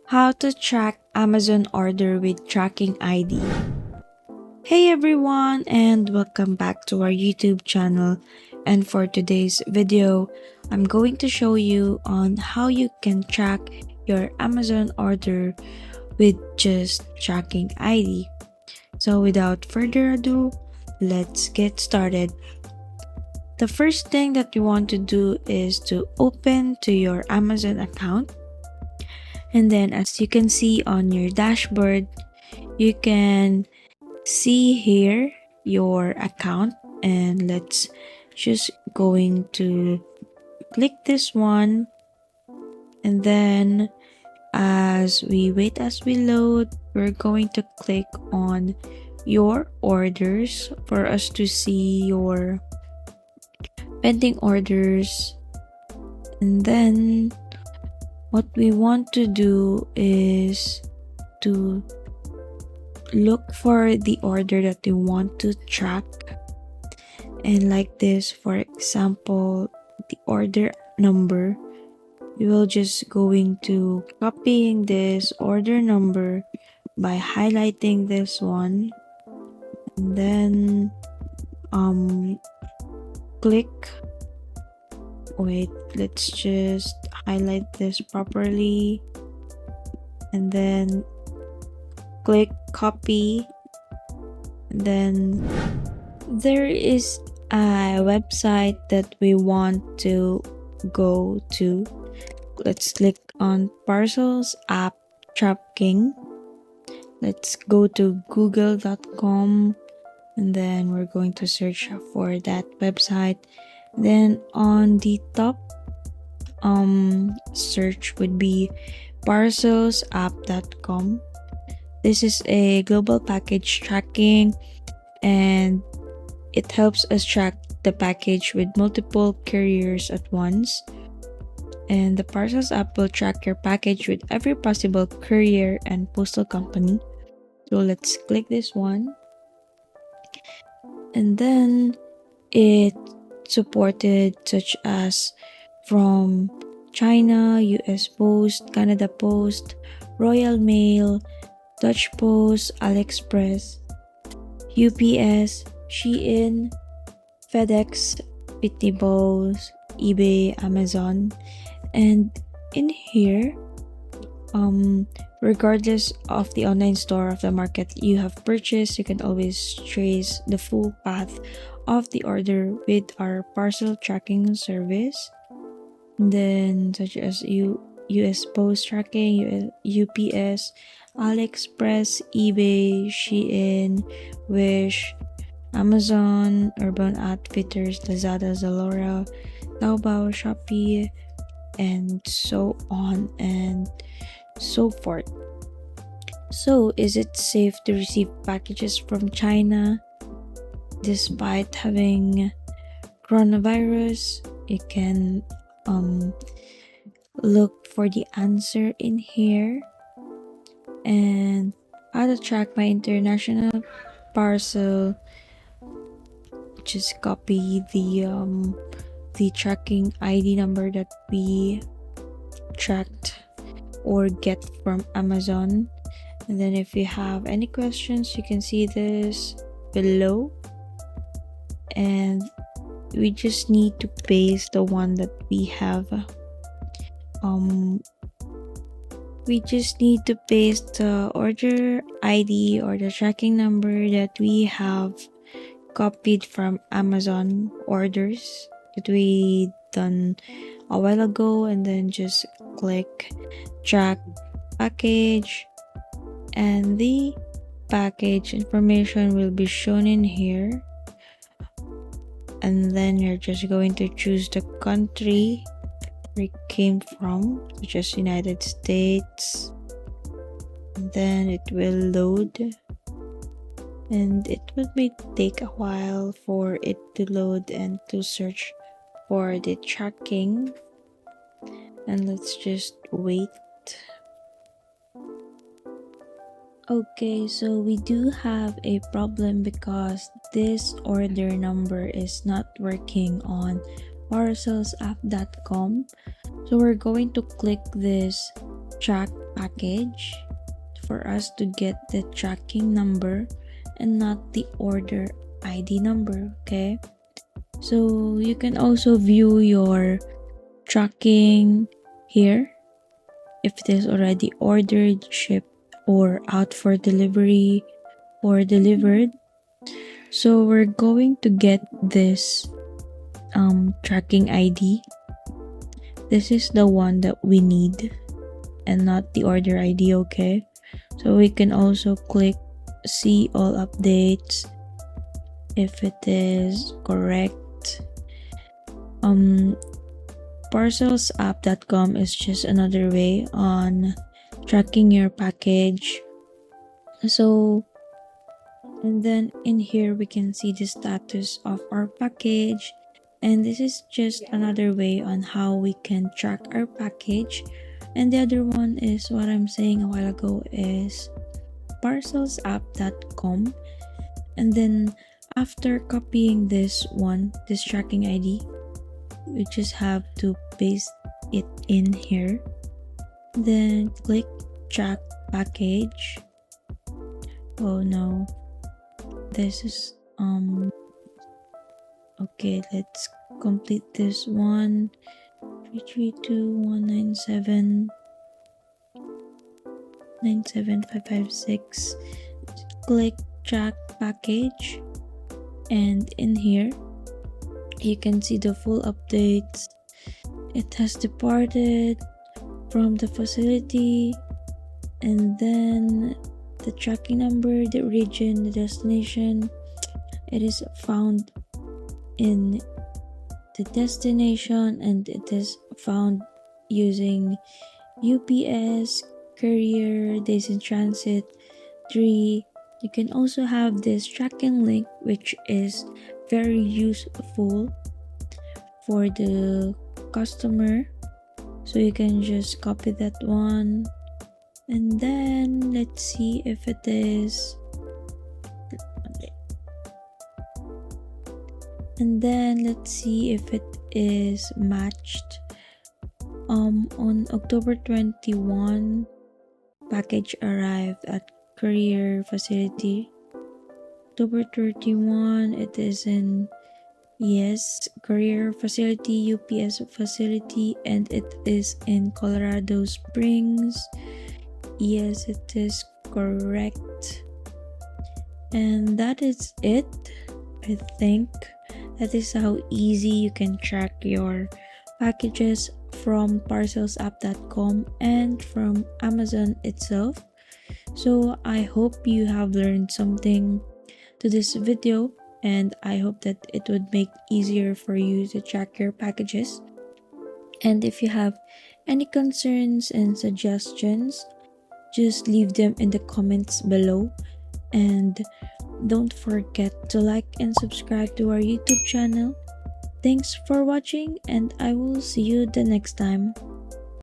How to track Amazon order with tracking ID. Hey everyone, and welcome back to our YouTube channel. And for today's video, I'm going to show you on how you can track your Amazon order with just tracking ID. So without further ado, let's get started. The first thing that you want to do is to open to your Amazon account. And then as you can see on your dashboard, you can see here your account, and let's just going to click this one. And then as we load, we're going to click on your orders for us to see your pending orders. And then what we want to do is to look for the order that you want to track. And like this, for example, the order number, we will just going to copying this order number by highlighting this one, and then click, let's just highlight this properly, and then click copy. Then there is a website that we want to go to. Let's click on Parcels App Tracking. Let's go to google.com, and then we're going to search for that website. Then on the top search would be parcelsapp.com. This is a global package tracking, and it helps us track the package with multiple carriers at once. And the Parcels app will track your package with every possible courier and postal company. So let's click this one. And then it supported such as from China, US Post, Canada Post, Royal Mail, Dutch Post, AliExpress, UPS, Shein, FedEx, Pitney Bowes, eBay, Amazon. And in here, regardless of the online store of the market you have purchased, you can always trace the full path of the order with our parcel tracking service. And then such as US Post tracking, UPS, AliExpress, eBay, Shein, Wish, Amazon, Urban Outfitters, Lazada, Zalora, Taobao, Shopee, and so on and so forth. So, is it safe to receive packages from China despite having coronavirus? You can look for the answer in here. And how to track my international parcel, just copy the tracking ID number that we tracked or get from Amazon. And then if you have any questions, you can see this below, and we just need to paste the one that we have. We just need to paste the order ID or the tracking number that we have copied from Amazon orders that we done a while ago, and then just click track package, and the package information will be shown in here. And then you're just going to choose the country where it came from, such as United States. And then it will load, and it may take a while for it to load and to search for the tracking. And let's just wait. Okay, so we do have a problem because this order number is not working on parcelsapp.com. So we're going to click this track package for us to get the tracking number and not the order ID number, okay? So you can also view your tracking here if it is already ordered, shipped, or out for delivery or delivered. So we're going to get this tracking ID. This is the one that we need and not the order ID, okay? So we can also click see all updates if it is correct. Parcelsapp.com is just another way on tracking your package. So, and then in here we can see the status of our package, and this is just another way on how we can track our package. And the other one is what I'm saying a while ago is parcelsapp.com. And then after copying this tracking ID, we just have to paste it in here, then click track package. Oh no, this is okay, let's complete this one. 332.197.97556. Click track package, and in here you can see the full updates. It has departed from the facility, and then the tracking number, the region, the destination. It is found in the destination, and it is found using UPS, courier, days in transit, 3. You can also have this tracking link, which is very useful for the customer. So you can just copy that one, and then let's see if it is, and then let's see if it is matched. On October 21, package arrived at courier facility. October 31, it is in courier facility, UPS facility, and it is in Colorado Springs. Yes, it is correct. And that is it. I think that is how easy you can track your packages from parcelsapp.com and from Amazon itself. So I hope you have learned something to this video, and I hope that it would make easier for you to track your packages. And if you have any concerns and suggestions, just leave them in the comments below, and don't forget to like and subscribe to our YouTube channel. Thanks for watching, and I will see you the next time.